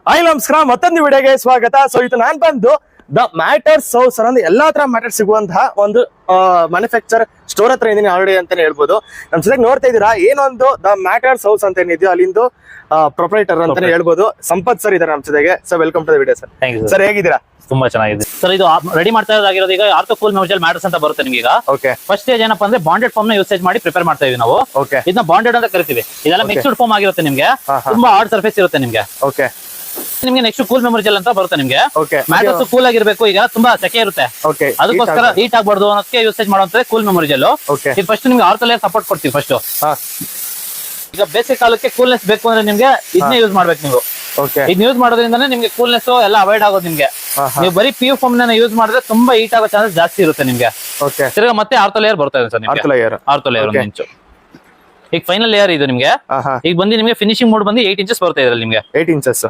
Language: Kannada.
ಹಾಯ್ ನಮಸ್ಕಾರ, ಮತ್ತೊಂದು ವಿಡಿಯೋಗೆ ಸ್ವಾಗತ. ಸೊ ಇದು ನಾನ್ ಬಂದು ದ ಮ್ಯಾಟರ್ಸ್ ಹೌಸ್ ಅನ್ನೋ ಎಲ್ಲಾ ತರ ಮ್ಯಾಟರ್ ಸಿಗುವಂತಹ ಒಂದು ಮ್ಯಾನುಫ್ಯಾಕ್ಚರ್ ಸ್ಟೋರ್ ಹತ್ರ ಇದೀನಿ ಆಲ್ರೆಡಿ ಅಂತಾನೆ ಹೇಳ್ಬೋದು. ನಮ್ ಜೊತೆಗೆ ನೋಡ್ತಾ ಇದೀರಾ ಏನೊಂದು ದ ಮ್ಯಾಟರ್ಸ್ ಹೌಸ್ ಅಂತ ಏನಿದೆಯೋ ಅಲ್ಲಿಂದು ಪ್ರೊಪ್ರೈಟರ್ ಅಂತಾನೆ ಹೇಳ್ಬೋದು. ಸಂಪತ್ ಸರ್ ಇದಾರೆ ನಮ್ ಜೊತೆಗೆ. So welcome to the video sir. Sir ಹೇಗಿದ್ದೀರಾ? ತುಂಬಾ ಚೆನ್ನಾಗಿದೆ ಸರ್. ಇದು ರೆಡಿ ಮಾಡ್ತಾ ಇರೋದಾಗಿರೋದು ಈಗ ಆರ್ಥೋಕೂಲ್ ಮ್ಯೂಚುವಲ್ ಮ್ಯಾಟರ್ಸ್ ಅಂತ ಬರುತ್ತೆ ನಿಮ್ಗೆ. ಈಗ ಓಕೆ, ಫಸ್ಟ್ ಸ್ಟೇಜ್ ಏನಪ್ಪಾ ಅಂದ್ರೆ ಬಾಂಡೆಡ್ ಫಾರ್ಮ್ ನ ಯೂಸೇಜ್ ಮಾಡಿ ಪ್ರಿಪೇರ್ ಮಾಡ್ತಾ ಇದೀವಿ ನಾವು. ಓಕೆ, ಇದನ್ನ ಬಾಂಡೆಡ್ ಅಂತ ಕರಿತೀವಿ. ಇದೆಲ್ಲ ಮಿಕ್ಸ್ಡ್ ಫಾರ್ಮ್ ಆಗಿರುತ್ತೆ ನಿಮ್ಗೆ. ತುಂಬಾ ಹಾರ್ಡ್ ಸರ್ಫೇಸ್ ಇರುತ್ತೆ ನಿಮ್ಗೆ. ಓಕೆ, ನಿಮ್ಗೆ ನೆಕ್ಸ್ಟ್ ಕೂಲ್ ಮೆಮೊರಿ ಜೆಲ್ ಅಂತ ಬರುತ್ತೆ ನಿಮ್ಗೆ. ಓಕೆ, ಮ್ಯಾಟರ್ಸ್ ಕೂಲ್ ಆಗಿರ್ಬೇಕು, ಈಗ ತುಂಬಾ ಸೆಕೆ ಇರುತ್ತೆ, ಓಕೆ, ಅದಕ್ಕೋಸ್ಕರ ಹೀಟ್ ಆಗ್ಬಾರ್ದು ಅನ್ನೋದಕ್ಕೆ ಯೂಸೇಜ್ ಮಾಡುವಂತದ್ದು ಕೂಲ್ ಮೆಮೊರಿ ಜೆಲ್. ಓಕೆ, ಇದು ಫಸ್ಟ್ ನಿಮ್ಗೆ ಆರ್ಥೋ ಲೇಯರ್ ಸಪೋರ್ಟ್ ಕೊಡ್ತೀವಿ ಫಸ್ಟ್. ಹಾ, ಈಗ ಬೇಸಿಕ್ ಕಾಲಕ್ಕೆ ಕೂಲ್ನೆಸ್ ಬೇಕು ಅಂದ್ರೆ ನಿಮ್ಗೆ ಇದನ್ನೇ ಯೂಸ್ ಮಾಡ್ಬೇಕು ನೀವು. ಓಕೆ, ಇದನ್ನ ಯೂಸ್ ಮಾಡೋದ್ರಿಂದಾನೇ ನಿಮ್ಗೆ ಕೂಲ್ನೆಸ್ ಎಲ್ಲ ಅವಾಯ್ಡ್ ಆಗೋದು ನಿಮ್ಗೆ. ನೀವು ಬರೀ PU ಫಾರ್ಮ್ ಯೂಸ್ ಮಾಡಿದ್ರೆ ತುಂಬಾ ಹೀಟ್ ಆಗೋ ಚಾನ್ಸಸ್ ಜಾಸ್ತಿ ಇರುತ್ತೆ ನಿಮ್ಗೆ. ಓಕೆ, ತಿರ್ಗಾ ಮತ್ತೆ ಆರ್ಥೋ ಲೇಯರ್ ಬರ್ತಾ ಇದೆ ಸರ್ ನಿಮ್ಗೆ. ಆರ್ಥೋ ಲೇಯರ್ ಒಂದು ಇಂಚು. ಈಗ ಫೈನಲ್ ಲೇಯರ್ ಇದು ನಿಮ್ಗೆ. ಈಗ ಬಂದು ನಿಮ್ಗೆ ಫಿನಿಶಿಂಗ್ ಮೋಡ್ ಬಂದು 8 ಇಂಚಸ್ ಬರ್ತಾ ಇದೆ ನಿಮ್ಗೆ. 8 ಇಂಚಸ್.